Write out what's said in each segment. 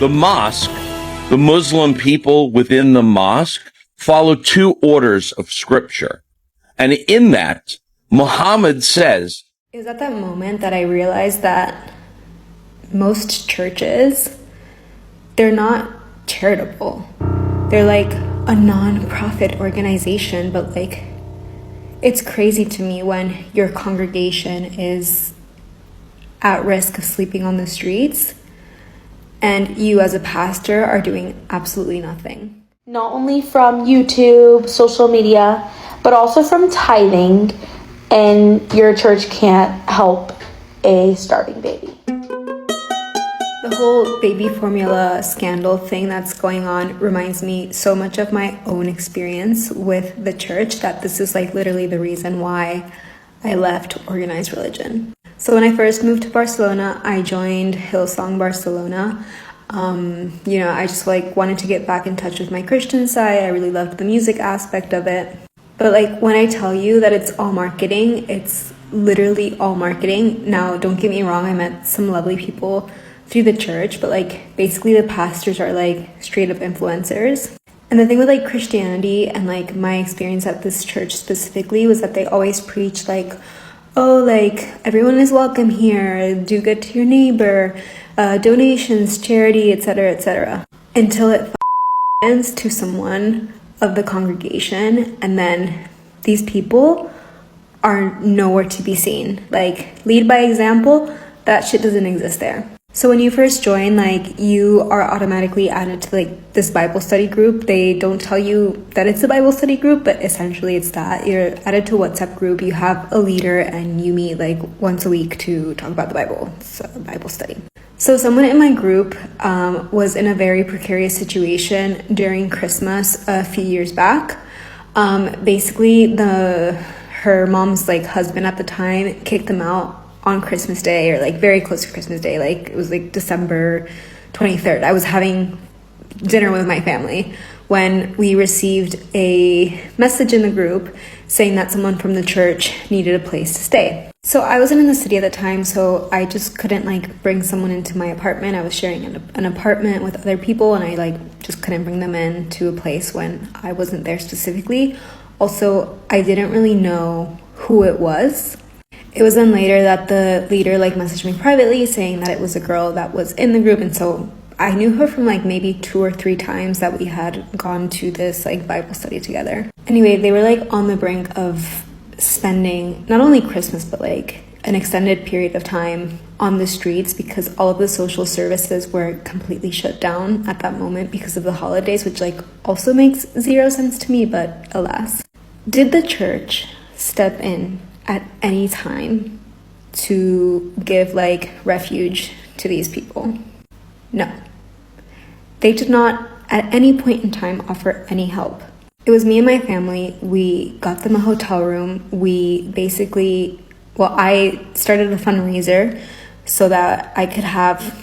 The mosque, the Muslim people within the mosque, follow two orders of scripture. And in that, Muhammad says, it was at that moment that I realized that most churches, they're not charitable. They're like a non-profit organization, but like, it's crazy to me when your congregation is at risk of sleeping on the streets and you as a pastor are doing absolutely nothing. Not only from YouTube, social media, but also from tithing, and your church can't help a starving baby. The whole baby formula scandal thing that's going on reminds me so much of my own experience with the church that this is like literally the reason why I left organized religion. So when I first moved to Barcelona, I joined Hillsong Barcelona. I just like wanted to get back in touch with my Christian side. I really loved the music aspect of it. But like when I tell you that it's all marketing, it's literally all marketing. Now, don't get me wrong, I met some lovely people through the church, but like basically the pastors are like straight up influencers. And the thing with like Christianity and like my experience at this church specifically was that they always preach like, oh, like everyone is welcome here, do good to your neighbor, donations, charity, etc., etc. Until it ends to someone of the congregation, and then these people are nowhere to be seen. Like, lead by example, that shit doesn't exist there. So when you first join, like, you are automatically added to like this Bible study group. They don't tell you that it's a Bible study group, but essentially it's that. You're added to a WhatsApp group, you have a leader, and you meet like once a week to talk about the Bible. It's a Bible study. So someone in my group was in a very precarious situation during Christmas a few years back. Basically, her mom's like husband at the time kicked them out on Christmas Day, or like very close to Christmas Day. Like it was like December 23rd. I was having dinner with my family when we received a message in the group saying that someone from the church needed a place to stay. So I wasn't in the city at the time, so I just couldn't like bring someone into my apartment. I was sharing an apartment with other people, and I like just couldn't bring them in to a place when I wasn't there specifically. Also, I didn't really know who it was. It was then later that the leader like messaged me privately saying that it was a girl that was in the group, and so I knew her from like maybe 2 or 3 times that we had gone to this like Bible study together. Anyway, they were like on the brink of spending not only Christmas but like an extended period of time on the streets because all of the social services were completely shut down at that moment because of the holidays, which like also makes zero sense to me, but alas. Did the church step in at any time to give like refuge to these people? No. They did not at any point in time offer any help. It was me and my family. We got them a hotel room. I started a fundraiser so that I could have,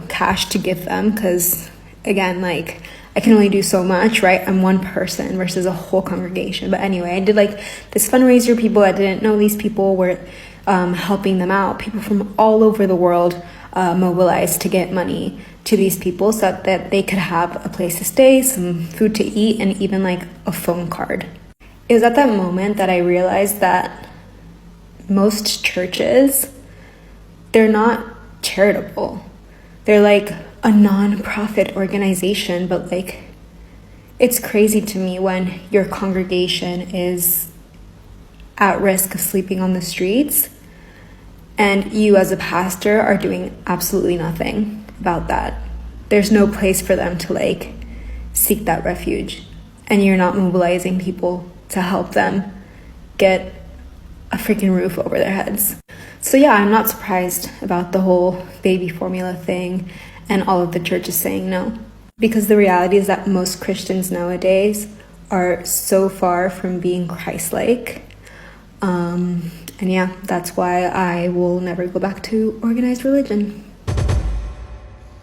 cash to give them, because again, like, I can only do so much, right? I'm one person versus a whole congregation. But anyway, I did like this fundraiser. People that didn't know these people were helping them out. People from all over the world mobilized to get money to these people so that they could have a place to stay, some food to eat, and even like a phone card. It was at that moment that I realized that most churches, they're not charitable. They're like a non-profit organization, but like, it's crazy to me when your congregation is at risk of sleeping on the streets and you as a pastor are doing absolutely nothing about that. There's no place for them to like seek that refuge, and you're not mobilizing people to help them get a freaking roof over their heads. So yeah, I'm not surprised about the whole baby formula thing and all of the churches saying no, because the reality is that most Christians nowadays are so far from being Christ-like. And yeah, that's why I will never go back to organized religion.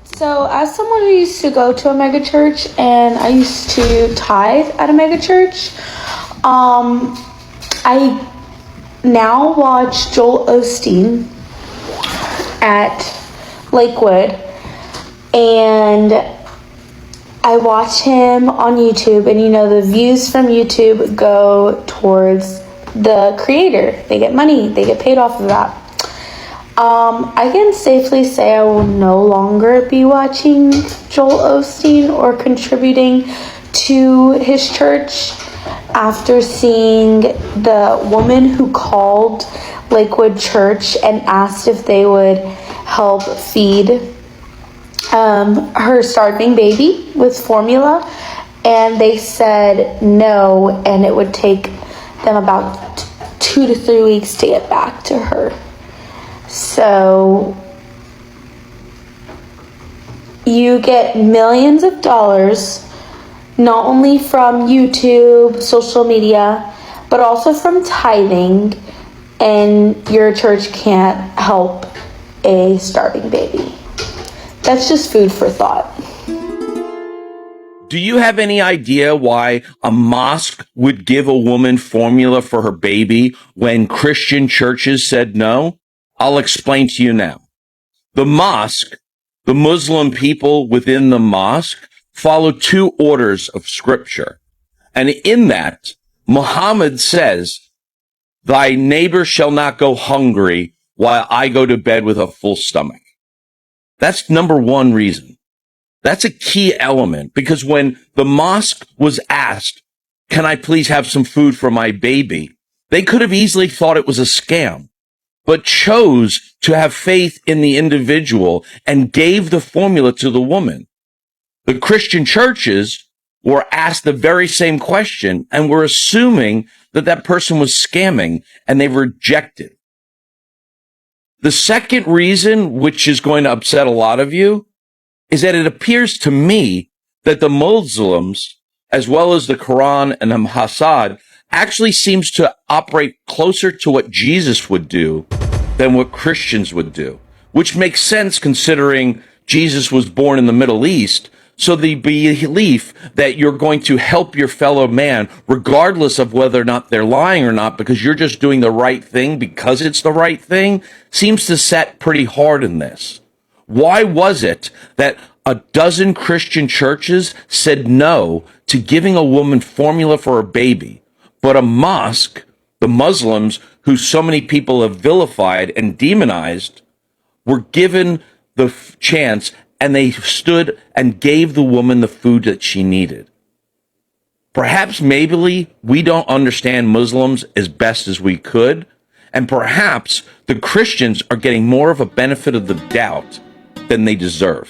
So as someone who used to go to a mega church, and I used to tithe at a mega church, I now watch Joel Osteen at Lakewood, And I watch him on YouTube, and the views from YouTube go towards the creator. They get money, they get paid off of that. I can safely say I will no longer be watching Joel Osteen or contributing to his church after seeing the woman who called Lakewood Church and asked if they would help feed her starving baby with formula, and they said no, and it would take them about 2 to 3 weeks to get back to her. So you get millions of dollars, not only from YouTube, social media, but also from tithing, and your church can't help a starving baby. That's just food for thought. Do you have any idea why a mosque would give a woman formula for her baby when Christian churches said no? I'll explain to you now. The mosque, the Muslim people within the mosque, follow 2 orders of scripture. And in that, Muhammad says, "Thy neighbor shall not go hungry while I go to bed with a full stomach." That's number 1 reason. That's a key element, because when the mosque was asked, "Can I please have some food for my baby?" they could have easily thought it was a scam, but chose to have faith in the individual and gave the formula to the woman. The Christian churches were asked the very same question and were assuming that that person was scamming, and they rejected. The second reason, which is going to upset a lot of you, is that it appears to me that the Muslims, as well as the Quran and the Hassad, actually seems to operate closer to what Jesus would do than what Christians would do, which makes sense considering Jesus was born in the Middle East. So the belief that you're going to help your fellow man, regardless of whether or not they're lying or not, because you're just doing the right thing because it's the right thing, seems to set pretty hard in this. Why was it that a dozen Christian churches said no to giving a woman formula for her baby, but a mosque, the Muslims, who so many people have vilified and demonized, were given the chance, and they stood and gave the woman the food that she needed? Perhaps maybe we don't understand Muslims as best as we could, and perhaps the Christians are getting more of a benefit of the doubt than they deserve.